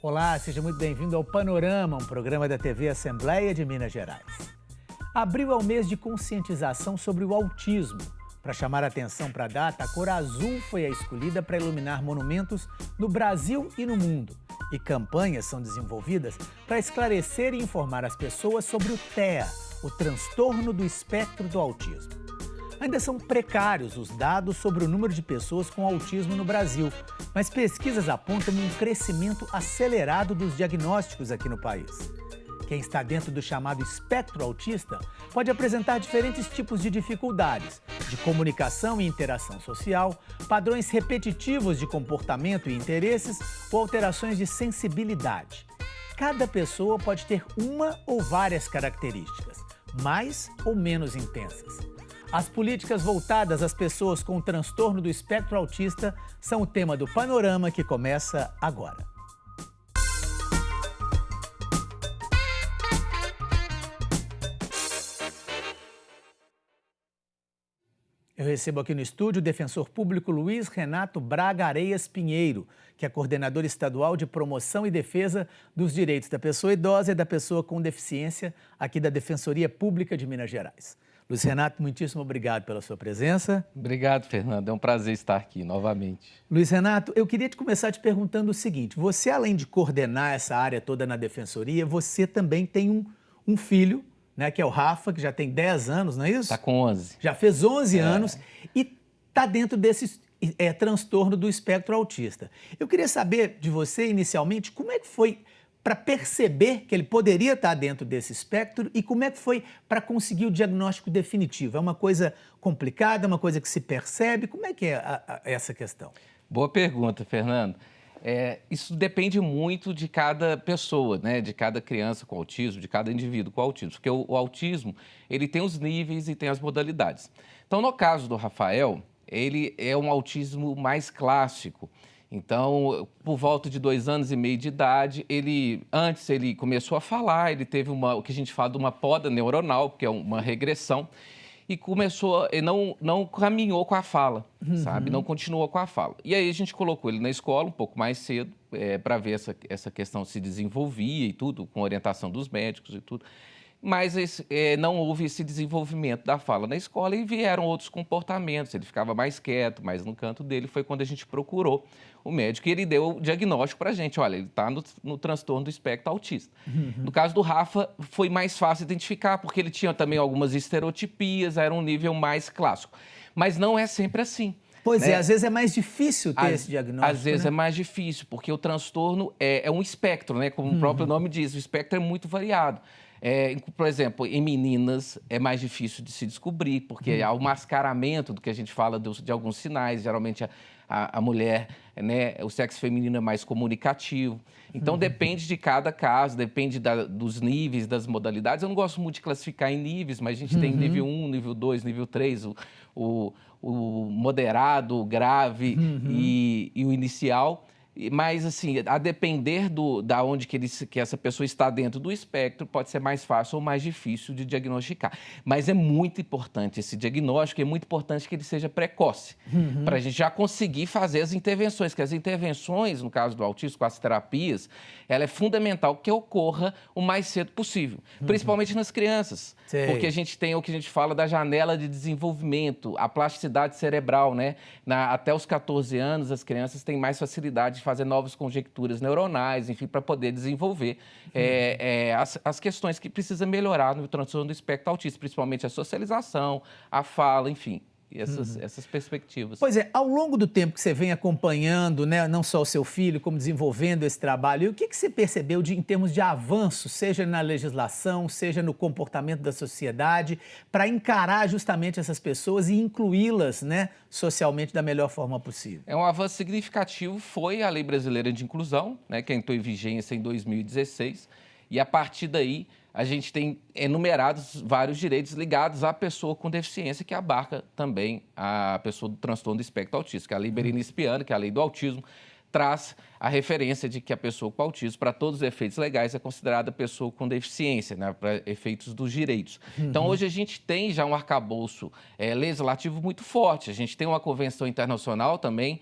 Olá, seja muito bem-vindo ao Panorama, um programa da TV Assembleia de Minas Gerais. Abril é o mês de conscientização sobre o autismo. Para chamar a atenção para a data, a cor azul foi a escolhida para iluminar monumentos no Brasil e no mundo. E campanhas são desenvolvidas para esclarecer e informar as pessoas sobre o TEA, o transtorno do espectro do autismo. Ainda são precários os dados sobre o número de pessoas com autismo no Brasil, mas pesquisas apontam um crescimento acelerado dos diagnósticos aqui no país. Quem está dentro do chamado espectro autista pode apresentar diferentes tipos de dificuldades, de comunicação e interação social, padrões repetitivos de comportamento e interesses ou alterações de sensibilidade. Cada pessoa pode ter uma ou várias características, mais ou menos intensas. As políticas voltadas às pessoas com o transtorno do espectro autista são o tema do Panorama que começa agora. Eu recebo aqui no estúdio o defensor público Luiz Renato Braga Areias Pinheiro, que é coordenador estadual de promoção e defesa dos direitos da pessoa idosa e da pessoa com deficiência aqui da Defensoria Pública de Minas Gerais. Luiz Renato, muitíssimo obrigado pela sua presença. Obrigado, Fernando. É um prazer estar aqui novamente. Luiz Renato, eu queria começar te perguntando o seguinte. Você, além de coordenar essa área toda na Defensoria, você também tem um filho, né, que é o Rafa, que já tem 10 anos, não é isso? Está com 11. Já fez 11 anos e está dentro desse transtorno do espectro autista. Eu queria saber de você, inicialmente, como é que foi para perceber que ele poderia estar dentro desse espectro e como é que foi para conseguir o diagnóstico definitivo? É uma coisa complicada, é uma coisa que se percebe? Como é que é essa questão? Boa pergunta, Fernando. Isso depende muito de cada pessoa, né? De cada criança com autismo, de cada indivíduo com autismo, porque o autismo ele tem os níveis e tem as modalidades. Então, no caso do Rafael, ele é um autismo mais clássico. Então, por volta de 2 anos e meio de idade, antes ele começou a falar, ele teve o que a gente fala de uma poda neuronal, que é uma regressão, e não caminhou com a fala, sabe? Não continuou com a fala. E aí a gente colocou ele na escola um pouco mais cedo, para ver essa questão se desenvolvia e tudo, com orientação dos médicos e tudo. Mas não houve esse desenvolvimento da fala na escola e vieram outros comportamentos. Ele ficava mais quieto, mais no canto dele. Foi quando a gente procurou o médico e ele deu o diagnóstico para a gente. Olha, ele está no transtorno do espectro autista. No caso do Rafa, foi mais fácil identificar, porque ele tinha também algumas estereotipias, era um nível mais clássico. Mas não é sempre assim. Pois é, às vezes é mais difícil ter esse diagnóstico. Às vezes é mais difícil, porque o transtorno é um espectro, né? Como o próprio nome diz, o espectro é muito variado. Por exemplo, em meninas é mais difícil de se descobrir, porque há o mascaramento do que a gente fala de alguns sinais. Geralmente a mulher, né, o sexo feminino é mais comunicativo. Então depende de cada caso, depende dos níveis, das modalidades. Eu não gosto muito de classificar em níveis, mas a gente tem nível 1, nível 2, nível 3, o moderado, o grave e o inicial. Mas, assim, a depender da onde que essa pessoa está dentro do espectro, pode ser mais fácil ou mais difícil de diagnosticar. Mas é muito importante esse diagnóstico, é muito importante que ele seja precoce, para a gente já conseguir fazer as intervenções, porque as intervenções, no caso do autismo, com as terapias, ela é fundamental que ocorra o mais cedo possível, principalmente nas crianças, porque a gente tem o que a gente fala da janela de desenvolvimento, a plasticidade cerebral, né? Até os 14 anos, as crianças têm mais facilidade de fazer novas conjecturas neuronais, enfim, para poder desenvolver as questões que precisa melhorar no transtorno do espectro autista, principalmente a socialização, a fala, enfim. E essas perspectivas. Pois é, ao longo do tempo que você vem acompanhando, né, não só o seu filho, como desenvolvendo esse trabalho, o que você percebeu em termos de avanço, seja na legislação, seja no comportamento da sociedade, para encarar justamente essas pessoas e incluí-las, né, socialmente da melhor forma possível? Um avanço significativo foi a Lei Brasileira de Inclusão, né, que entrou em vigência em 2016, e a partir daí a gente tem enumerados vários direitos ligados à pessoa com deficiência, que abarca também a pessoa do transtorno do espectro autista, que é a Lei Berenice Piana, que é a Lei do Autismo, traz a referência de que a pessoa com autismo, para todos os efeitos legais, é considerada pessoa com deficiência, né, para efeitos dos direitos. Então, hoje a gente tem já um arcabouço legislativo muito forte. A gente tem uma convenção internacional também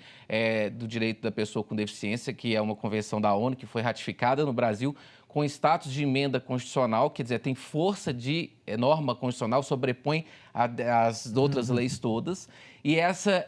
do direito da pessoa com deficiência, que é uma convenção da ONU, que foi ratificada no Brasil com status de emenda constitucional, quer dizer, tem força de norma constitucional, sobrepõe as outras leis todas. E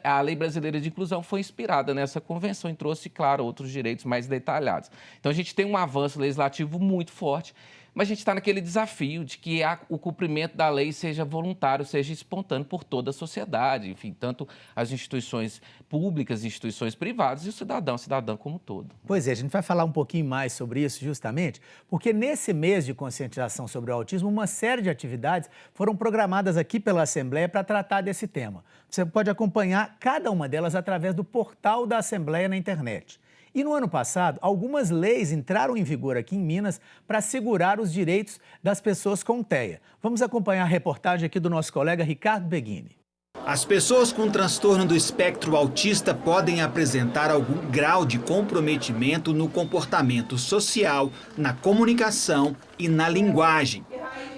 a Lei Brasileira de Inclusão foi inspirada nessa convenção e trouxe, claro, outros direitos mais detalhados. Então, a gente tem um avanço legislativo muito forte, mas a gente está naquele desafio de que o cumprimento da lei seja voluntário, seja espontâneo por toda a sociedade, enfim, tanto as instituições públicas, instituições privadas e o cidadão como um todo. Pois é, a gente vai falar um pouquinho mais sobre isso justamente, porque nesse mês de conscientização sobre o autismo, uma série de atividades foram programadas aqui pela Assembleia para tratar desse tema. Você pode acompanhar cada uma delas através do portal da Assembleia na internet. E no ano passado, algumas leis entraram em vigor aqui em Minas para assegurar os direitos das pessoas com TEA. Vamos acompanhar a reportagem aqui do nosso colega Ricardo Beghini. As pessoas com transtorno do espectro autista podem apresentar algum grau de comprometimento no comportamento social, na comunicação e na linguagem.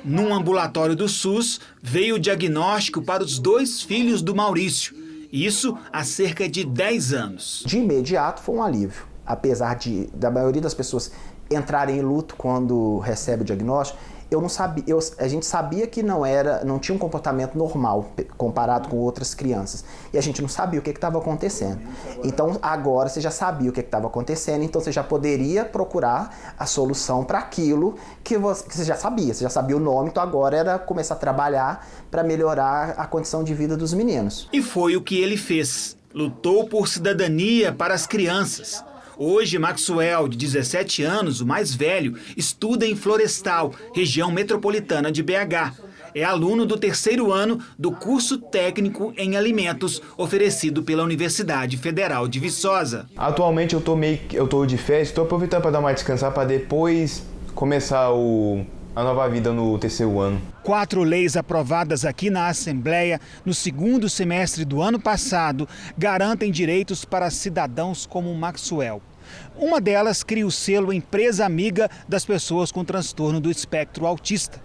Num ambulatório do SUS, veio o diagnóstico para os 2 filhos do Maurício. Isso há cerca de 10 anos. De imediato foi um alívio, apesar da maioria das pessoas entrarem em luto quando recebe o diagnóstico. Eu não sabia, a gente sabia que não tinha um comportamento normal comparado com outras crianças. E a gente não sabia o que estava acontecendo. Então agora você já sabia o que estava acontecendo, então você já poderia procurar a solução para aquilo que você já sabia o nome, então agora era começar a trabalhar para melhorar a condição de vida dos meninos. E foi o que ele fez. Lutou por cidadania para as crianças. Hoje, Maxwell, de 17 anos, o mais velho, estuda em Florestal, região metropolitana de BH. É aluno do 3º ano do curso técnico em alimentos oferecido pela Universidade Federal de Viçosa. Atualmente eu tô de férias, estou aproveitando para dar uma descansar para depois começar a nova vida no 3º ano. 4 leis aprovadas aqui na Assembleia no 2º semestre do ano passado garantem direitos para cidadãos como o Maxwell. Uma delas cria o selo Empresa Amiga das Pessoas com Transtorno do Espectro Autista.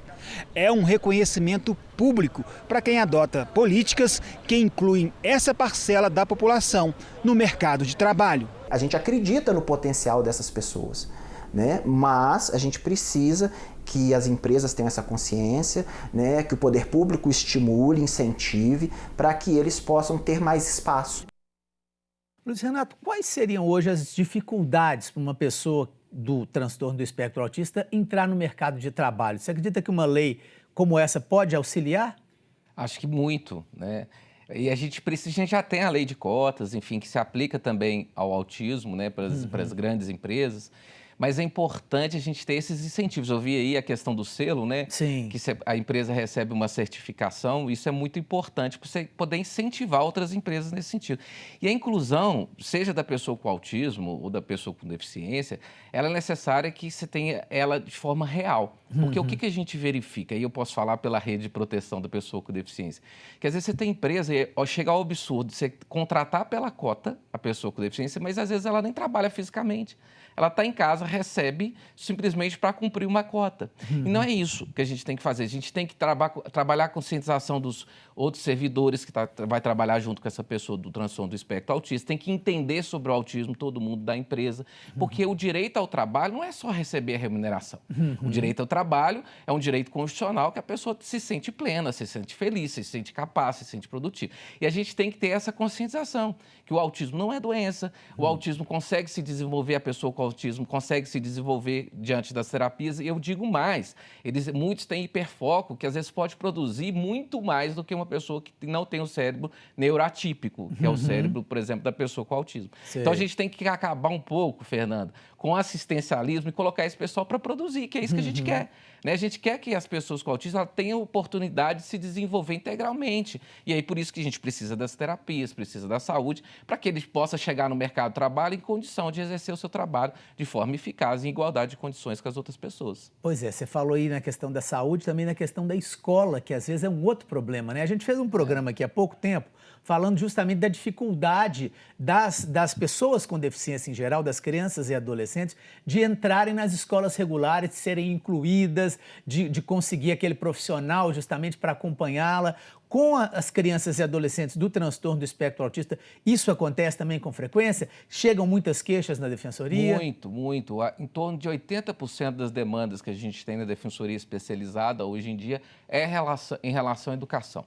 É um reconhecimento público para quem adota políticas que incluem essa parcela da população no mercado de trabalho. A gente acredita no potencial dessas pessoas, né? Mas a gente precisa que as empresas tenham essa consciência, né? Que o poder público estimule, incentive, para que eles possam ter mais espaço. Luiz Renato, quais seriam hoje as dificuldades para uma pessoa do transtorno do espectro autista entrar no mercado de trabalho? Você acredita que uma lei como essa pode auxiliar? Acho que muito, né? E a gente já tem a lei de cotas, enfim, que se aplica também ao autismo, né, para as grandes empresas. Mas é importante a gente ter esses incentivos. Eu vi aí a questão do selo, né? Sim. Que a empresa recebe uma certificação. Isso é muito importante para você poder incentivar outras empresas nesse sentido. E a inclusão, seja da pessoa com autismo ou da pessoa com deficiência, ela é necessária que você tenha ela de forma real. Porque o que a gente verifica, e eu posso falar pela rede de proteção da pessoa com deficiência, que às vezes você tem empresa e chega ao absurdo de você contratar pela cota a pessoa com deficiência, mas às vezes ela nem trabalha fisicamente. Ela está em casa, recebe simplesmente para cumprir uma cota. E não é isso que a gente tem que fazer. A gente tem que trabalhar a conscientização dos outros servidores que vai trabalhar junto com essa pessoa do transtorno do espectro autista. Tem que entender sobre o autismo todo mundo da empresa. Porque o direito ao trabalho não é só receber a remuneração. O direito ao trabalho é um direito constitucional que a pessoa se sente plena, se sente feliz, se sente capaz, se sente produtiva. E a gente tem que ter essa conscientização, que o autismo não é doença, o autismo consegue se desenvolver, a pessoa com autismo consegue se desenvolver diante das terapias. E eu digo mais, muitos têm hiperfoco, que às vezes pode produzir muito mais do que uma pessoa que não tem o cérebro neuroatípico, que é o cérebro, por exemplo, da pessoa com autismo. Sei. Então a gente tem que acabar um pouco, Fernanda, com assistencialismo e colocar esse pessoal para produzir, que é isso que a gente quer. Né? A gente quer que as pessoas com autismo tenham a oportunidade de se desenvolver integralmente. E aí por isso que a gente precisa das terapias, precisa da saúde, para que eles possam chegar no mercado de trabalho em condição de exercer o seu trabalho de forma eficaz, em igualdade de condições com as outras pessoas. Pois é, você falou aí na questão da saúde, também na questão da escola, que às vezes é um outro problema, né? A gente fez um programa aqui há pouco tempo falando justamente da dificuldade das pessoas com deficiência em geral, das crianças e adolescentes, de entrarem nas escolas regulares, de serem incluídas, de conseguir aquele profissional justamente para acompanhá-la. Com as crianças e adolescentes do transtorno do espectro autista, isso acontece também com frequência? Chegam muitas queixas na Defensoria? Muito, muito. Em torno de 80% das demandas que a gente tem na Defensoria Especializada hoje em dia é em relação à educação.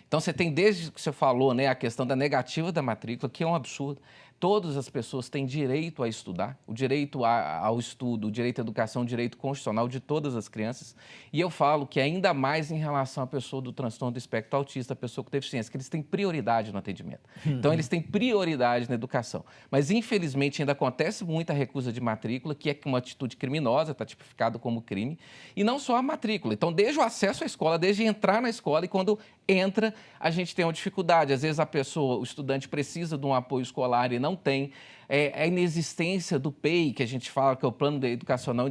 Então, você tem desde que você falou, né, a questão da negativa da matrícula, que é um absurdo. Todas as pessoas têm direito a estudar, o direito ao estudo, o direito à educação, o direito constitucional de todas as crianças. E eu falo que ainda mais em relação à pessoa do transtorno do espectro autista, a pessoa com deficiência, que eles têm prioridade no atendimento. Então, eles têm prioridade na educação. Mas, infelizmente, ainda acontece muita recusa de matrícula, que é uma atitude criminosa, está tipificado como crime. E não só a matrícula. Então, desde o acesso à escola, desde entrar na escola, e quando entra, a gente tem uma dificuldade. Às vezes, o estudante precisa de um apoio escolar e não tem. A inexistência do PEI, que a gente fala que é o Plano Educacional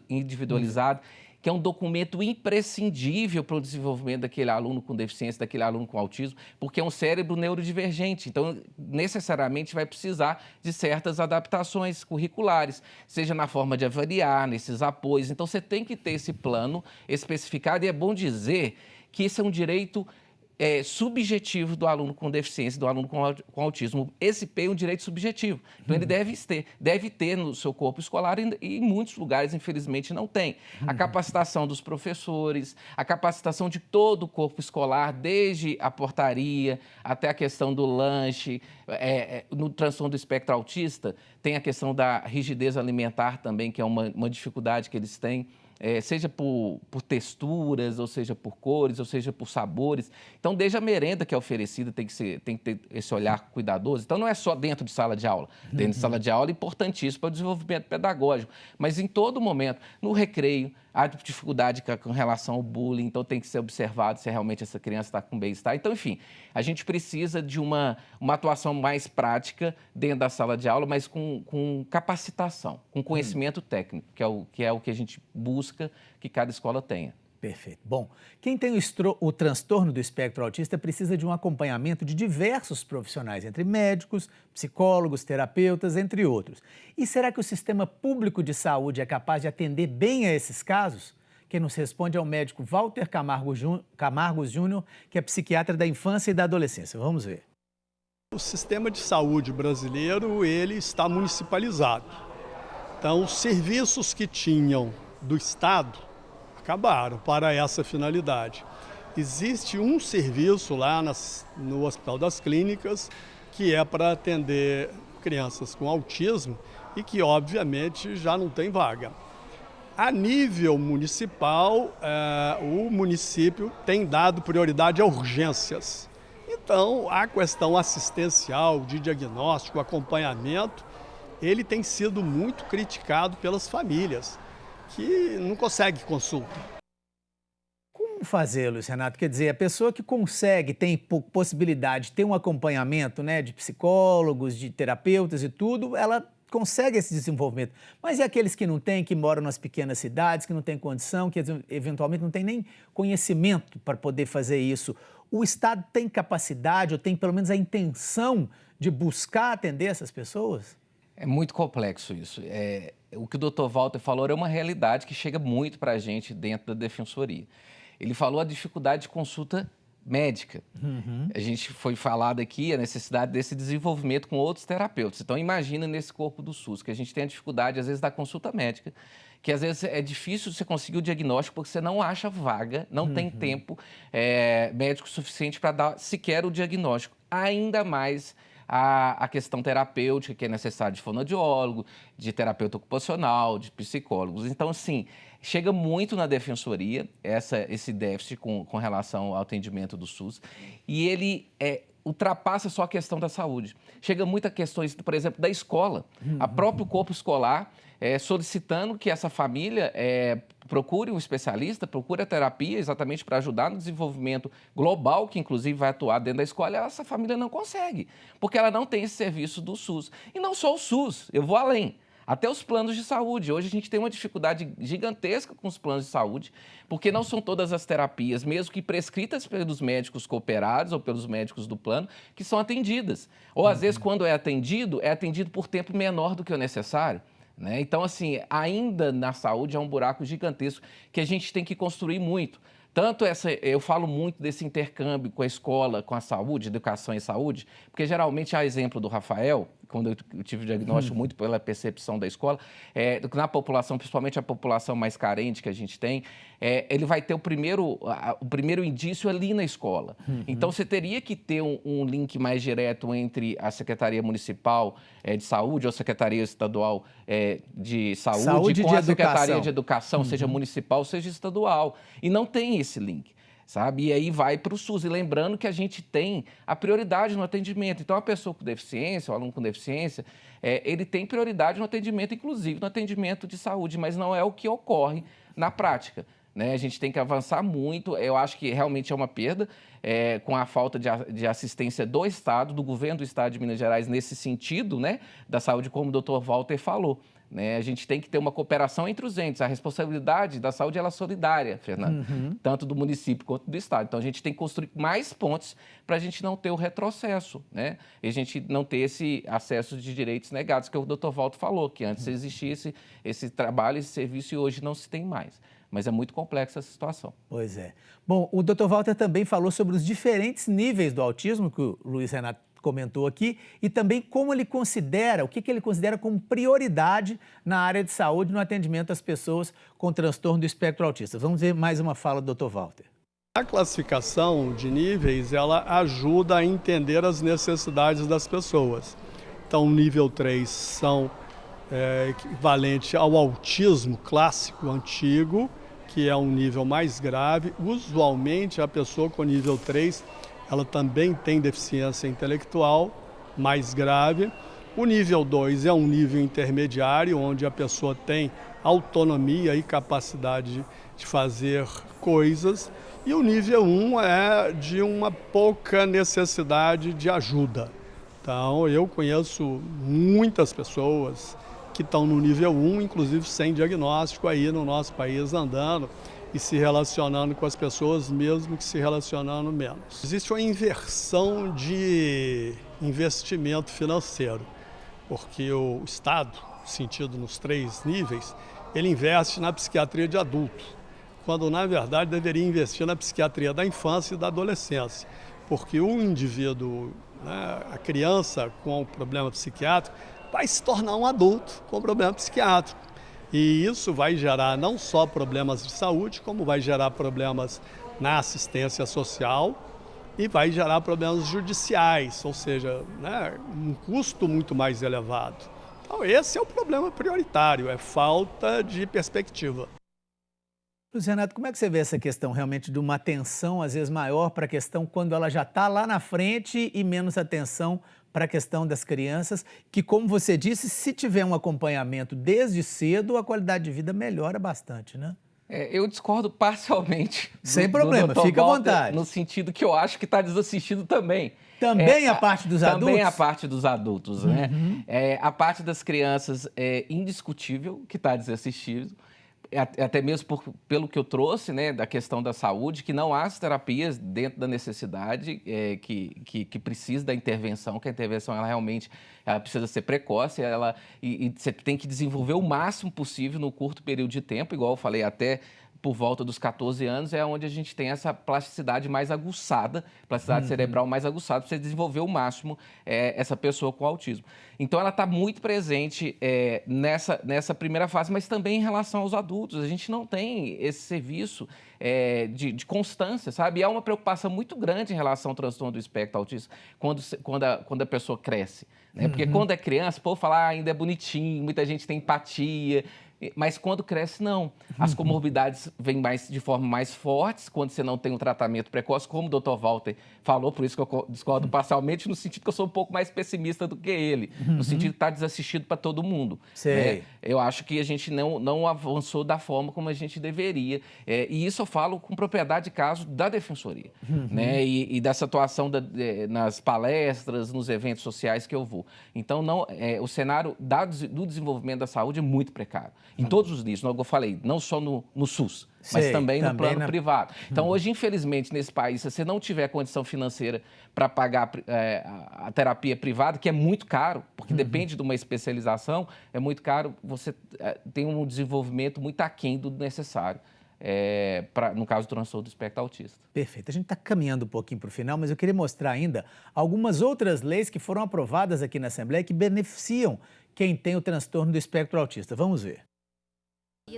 Individualizado, que é um documento imprescindível para o desenvolvimento daquele aluno com deficiência, daquele aluno com autismo, porque é um cérebro neurodivergente. Então, necessariamente vai precisar de certas adaptações curriculares, seja na forma de avaliar, nesses apoios. Então, você tem que ter esse plano especificado, e é bom dizer que esse é um direito subjetivo do aluno com deficiência, do aluno com autismo. Esse PEI é um direito subjetivo. Então, ele deve ter no seu corpo escolar, e em muitos lugares, infelizmente, não tem. A capacitação dos professores, a capacitação de todo o corpo escolar, desde a portaria até a questão do lanche. No transtorno do espectro autista, tem a questão da rigidez alimentar também, que é uma dificuldade que eles têm. Seja por texturas, ou seja por cores, ou seja por sabores. Então, desde a merenda que é oferecida tem que ter esse olhar cuidadoso. Então, não é só dentro de sala de aula. Dentro de sala de aula é importantíssimo para o desenvolvimento pedagógico, mas em todo momento, no recreio, há dificuldade com relação ao bullying, então tem que ser observado se realmente essa criança está com bem-estar. Então, enfim, a gente precisa de uma atuação mais prática dentro da sala de aula, mas com capacitação, com conhecimento técnico, que é o que a gente busca que cada escola tenha. Perfeito. Bom, quem tem o transtorno do espectro autista precisa de um acompanhamento de diversos profissionais, entre médicos, psicólogos, terapeutas, entre outros. E será que o sistema público de saúde é capaz de atender bem a esses casos? Quem nos responde é o médico Walter Camargo Júnior, que é psiquiatra da infância e da adolescência. Vamos ver. O sistema de saúde brasileiro, ele está municipalizado. Então, os serviços que tinham do Estado acabaram para essa finalidade. Existe um serviço lá no Hospital das Clínicas que é para atender crianças com autismo e que, obviamente, já não tem vaga. A nível municipal, o município tem dado prioridade a urgências. Então, a questão assistencial, de diagnóstico, acompanhamento, ele tem sido muito criticado pelas famílias, que não consegue consulta. Como fazer, Luiz Renato? Quer dizer, a pessoa que consegue, tem possibilidade de ter um acompanhamento, né, de psicólogos, de terapeutas e tudo, ela consegue esse desenvolvimento. Mas e aqueles que não têm, que moram nas pequenas cidades, que não têm condição, que eventualmente não têm nem conhecimento para poder fazer isso? O Estado tem capacidade, ou tem pelo menos a intenção de buscar atender essas pessoas? É muito complexo isso. O que o Dr. Walter falou é uma realidade que chega muito para a gente dentro da Defensoria. Ele falou a dificuldade de consulta médica. A gente foi falado aqui a necessidade desse desenvolvimento com outros terapeutas. Então, imagina nesse corpo do SUS, que a gente tem a dificuldade, às vezes, da consulta médica, que às vezes é difícil você conseguir o diagnóstico porque você não acha vaga, não tem tempo médico suficiente para dar sequer o diagnóstico. Ainda mais a questão terapêutica, que é necessário de fonoaudiólogo, de terapeuta ocupacional, de psicólogos. Então, assim, chega muito na Defensoria esse déficit com relação ao atendimento do SUS, e ele ultrapassa só a questão da saúde. Chega muito a questões, por exemplo, da escola. A próprio corpo escolar solicitando que essa família procure um especialista, procure a terapia exatamente para ajudar no desenvolvimento global, que inclusive vai atuar dentro da escola, essa família não consegue, porque ela não tem esse serviço do SUS. E não só o SUS, eu vou além. Até os planos de saúde. Hoje a gente tem uma dificuldade gigantesca com os planos de saúde, porque não são todas as terapias, mesmo que prescritas pelos médicos cooperados ou pelos médicos do plano, que são atendidas. Ou, às vezes, quando é atendido por tempo menor do que o necessário. Né? Então, assim, ainda na saúde é um buraco gigantesco que a gente tem que construir muito. Tanto eu falo muito desse intercâmbio com a escola, com a saúde, educação e saúde, porque geralmente há exemplo do Rafael, quando eu tive o diagnóstico muito pela percepção da escola, na população, principalmente a população mais carente que a gente tem, ele vai ter o primeiro indício ali na escola. Então, você teria que ter um link mais direto entre a Secretaria Municipal de Saúde ou a Secretaria Estadual de Saúde com a Secretaria de Educação, seja municipal, seja estadual. E não tem esse link, sabe? E aí vai para o SUS. E lembrando que a gente tem a prioridade no atendimento. Então, a pessoa com deficiência, o aluno com deficiência, ele tem prioridade no atendimento, inclusive no atendimento de saúde, mas não é o que ocorre na prática. Né? A gente tem que avançar muito. Eu acho que realmente é uma perda com a falta de assistência do Estado, do governo do Estado de Minas Gerais, nesse sentido, né, da saúde, como o doutor Walter falou. Né? A gente tem que ter uma cooperação entre os entes. A responsabilidade da saúde ela é solidária, Fernando, tanto do município quanto do Estado. Então, a gente tem que construir mais pontes para a gente não ter o retrocesso, né? E a gente não ter esse acesso de direitos negados, que o doutor Walter falou, que antes existia esse trabalho, esse serviço, e hoje não se tem mais. Mas é muito complexa essa situação. Pois é. Bom, o Dr. Walter também falou sobre os diferentes níveis do autismo, que o Luiz Renato comentou aqui, e também como ele considera, o que ele considera como prioridade na área de saúde no atendimento às pessoas com transtorno do espectro autista. Vamos ver mais uma fala do Dr. Walter. A classificação de níveis, ela ajuda a entender as necessidades das pessoas. Então, o nível 3 são equivalente ao autismo clássico antigo, que é um nível mais grave. Usualmente, a pessoa com nível 3, ela também tem deficiência intelectual mais grave. O nível 2 é um nível intermediário, onde a pessoa tem autonomia e capacidade de fazer coisas. E o nível 1 é de uma pouca necessidade de ajuda. Então, eu conheço muitas pessoas que estão no nível 1, inclusive sem diagnóstico aí no nosso país, andando e se relacionando com as pessoas, mesmo que se relacionando menos. Existe uma inversão de investimento financeiro, porque o Estado, sentido nos 3 níveis, ele investe na psiquiatria de adulto, quando na verdade deveria investir na psiquiatria da infância e da adolescência, porque o indivíduo, né, a criança com problema psiquiátrico, vai se tornar um adulto com problema psiquiátrico. E isso vai gerar não só problemas de saúde, como vai gerar problemas na assistência social e vai gerar problemas judiciais, ou seja, né, um custo muito mais elevado. Então, esse é o problema prioritário, é falta de perspectiva. Luiz Renato, como é que você vê essa questão realmente de uma atenção, às vezes, maior para a questão quando ela já está lá na frente e menos atenção para a questão das crianças, que, como você disse, se tiver um acompanhamento desde cedo, a qualidade de vida melhora bastante, né? Eu discordo parcialmente. Sem problema, do fica à Walter, vontade. No sentido que eu acho que está desassistido também. Também a parte dos adultos? Também a parte dos adultos, né? A parte das crianças é indiscutível que está desassistido. Até mesmo pelo que eu trouxe, né, da questão da saúde, que não há as terapias dentro da necessidade que precisa da intervenção, que a intervenção ela realmente precisa ser precoce, e você tem que desenvolver o máximo possível no curto período de tempo, igual eu falei, até por volta dos 14 anos, é onde a gente tem essa plasticidade mais aguçada, plasticidade cerebral mais aguçada, para você desenvolver o máximo essa pessoa com autismo. Então, ela está muito presente nessa primeira fase, mas também em relação aos adultos. A gente não tem esse serviço de constância, sabe? E há uma preocupação muito grande em relação ao transtorno do espectro autista quando a pessoa cresce. Né? Porque quando é criança, o povo fala, ainda é bonitinho, muita gente tem empatia, Mas quando cresce, não. As comorbidades vêm de forma mais fortes quando você não tem um tratamento precoce, como o Dr. Walter falou, por isso que eu discordo parcialmente, no sentido que eu sou um pouco mais pessimista do que ele, no sentido de estar desassistido para todo mundo. Sei. Eu acho que a gente não avançou da forma como a gente deveria. E isso eu falo com propriedade de caso da Defensoria, né? E dessa atuação nas palestras, nos eventos sociais que eu vou. Então, o cenário do desenvolvimento da saúde é muito precário. Em todos os níveis, como eu falei, não só no SUS, mas também no plano privado. Então, hoje, infelizmente, nesse país, se você não tiver condição financeira para pagar a terapia privada, que é muito caro, porque depende de uma especialização, é muito caro, você tem um desenvolvimento muito aquém do necessário, no caso do transtorno do espectro autista. Perfeito. A gente está caminhando um pouquinho para o final, mas eu queria mostrar ainda algumas outras leis que foram aprovadas aqui na Assembleia que beneficiam quem tem o transtorno do espectro autista. Vamos ver.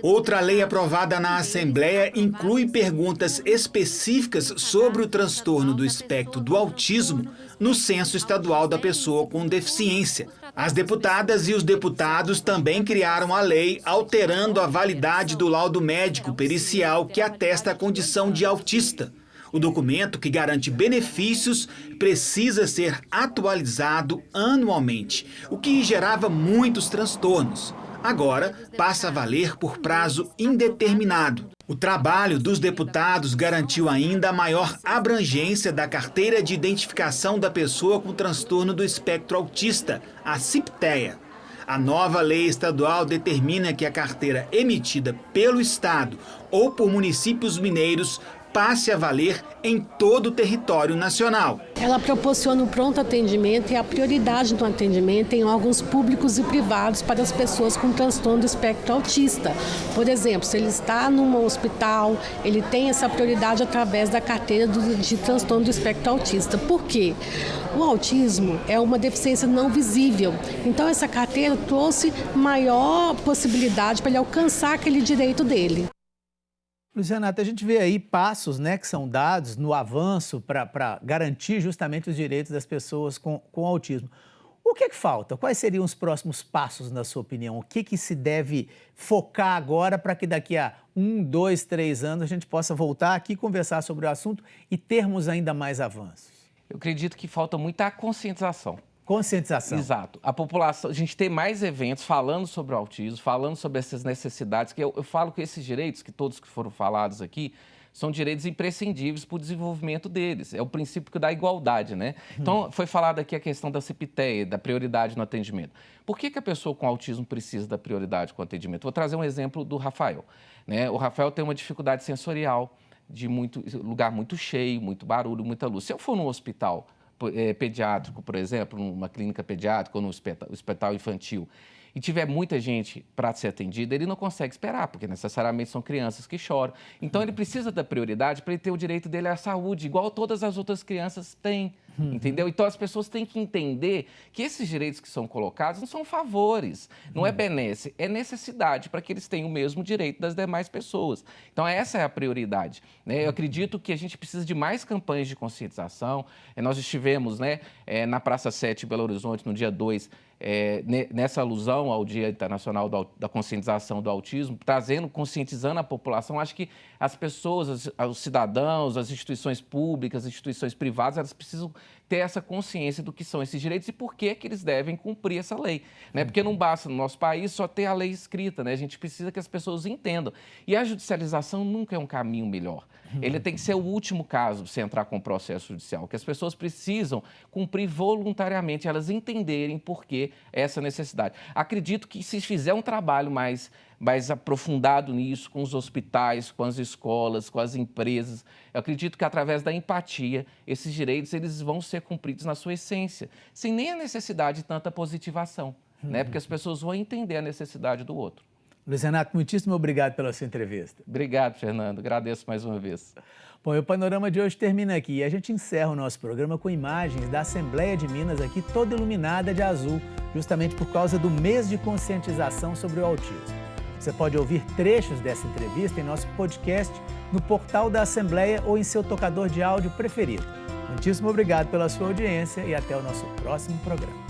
Outra lei aprovada na Assembleia inclui perguntas específicas sobre o transtorno do espectro do autismo no Censo Estadual da Pessoa com Deficiência. As deputadas e os deputados também criaram a lei alterando a validade do laudo médico pericial que atesta a condição de autista. O documento, que garante benefícios, precisa ser atualizado anualmente, o que gerava muitos transtornos. Agora passa a valer por prazo indeterminado. O trabalho dos deputados garantiu ainda a maior abrangência da Carteira de Identificação da Pessoa com Transtorno do Espectro Autista, a CIPTEA. A nova lei estadual determina que a carteira emitida pelo Estado ou por municípios mineiros passe a valer em todo o território nacional. Ela proporciona um pronto atendimento e a prioridade do atendimento em órgãos públicos e privados para as pessoas com transtorno do espectro autista. Por exemplo, se ele está num hospital, ele tem essa prioridade através da carteira de transtorno do espectro autista. Por quê? O autismo é uma deficiência não visível, então essa carteira trouxe maior possibilidade para ele alcançar aquele direito dele. Luiz Renato, a gente vê aí passos, né, que são dados no avanço para garantir justamente os direitos das pessoas com autismo. O que falta? Quais seriam os próximos passos, na sua opinião? O que se deve focar agora para que daqui a 1, 2, 3 anos a gente possa voltar aqui conversar sobre o assunto e termos ainda mais avanços? Eu acredito que falta muita conscientização. Conscientização. Exato. A população, a gente tem mais eventos falando sobre o autismo, falando sobre essas necessidades, que eu falo que esses direitos, que todos que foram falados aqui, são direitos imprescindíveis para o desenvolvimento deles. É o princípio da igualdade, né? Então, foi falado aqui a questão da CIPTEA, da prioridade no atendimento. Por que a pessoa com autismo precisa da prioridade com o atendimento? Vou trazer um exemplo do Rafael, né? O Rafael tem uma dificuldade sensorial, de lugar muito cheio, muito barulho, muita luz. Se eu for num hospital pediátrico, por exemplo, numa clínica pediátrica ou num hospital infantil, e tiver muita gente para ser atendida, ele não consegue esperar, porque necessariamente são crianças que choram. Então, ele precisa da prioridade para ele ter o direito dele à saúde, igual todas as outras crianças têm, entendeu? Então, as pessoas têm que entender que esses direitos que são colocados não são favores, não é benesse, é necessidade para que eles tenham o mesmo direito das demais pessoas. Então, essa é a prioridade, né? Eu acredito que a gente precisa de mais campanhas de conscientização. Nós estivemos, né, na Praça 7 em Belo Horizonte, no dia 2, nessa alusão ao Dia Internacional da Conscientização do Autismo, conscientizando a população. Acho que as pessoas, os cidadãos, as instituições públicas, as instituições privadas, elas precisam ter essa consciência do que são esses direitos e por que eles devem cumprir essa lei, né? Porque não basta no nosso país só ter a lei escrita, né? A gente precisa que as pessoas entendam. E a judicialização nunca é um caminho melhor. Ele tem que ser o último caso para você entrar com o processo judicial, que as pessoas precisam cumprir voluntariamente, elas entenderem por que essa necessidade. Acredito que se fizer um trabalho mais aprofundado nisso, com os hospitais, com as escolas, com as empresas, eu acredito que através da empatia, esses direitos eles vão ser cumpridos na sua essência, sem nem a necessidade de tanta positivação, né? Porque as pessoas vão entender a necessidade do outro. Luiz Renato, muitíssimo obrigado pela sua entrevista. Obrigado, Fernando. Agradeço mais uma vez. Bom, e o Panorama de hoje termina aqui. E a gente encerra o nosso programa com imagens da Assembleia de Minas aqui, toda iluminada de azul, justamente por causa do mês de conscientização sobre o autismo. Você pode ouvir trechos dessa entrevista em nosso podcast, no portal da Assembleia ou em seu tocador de áudio preferido. Muitíssimo obrigado pela sua audiência e até o nosso próximo programa.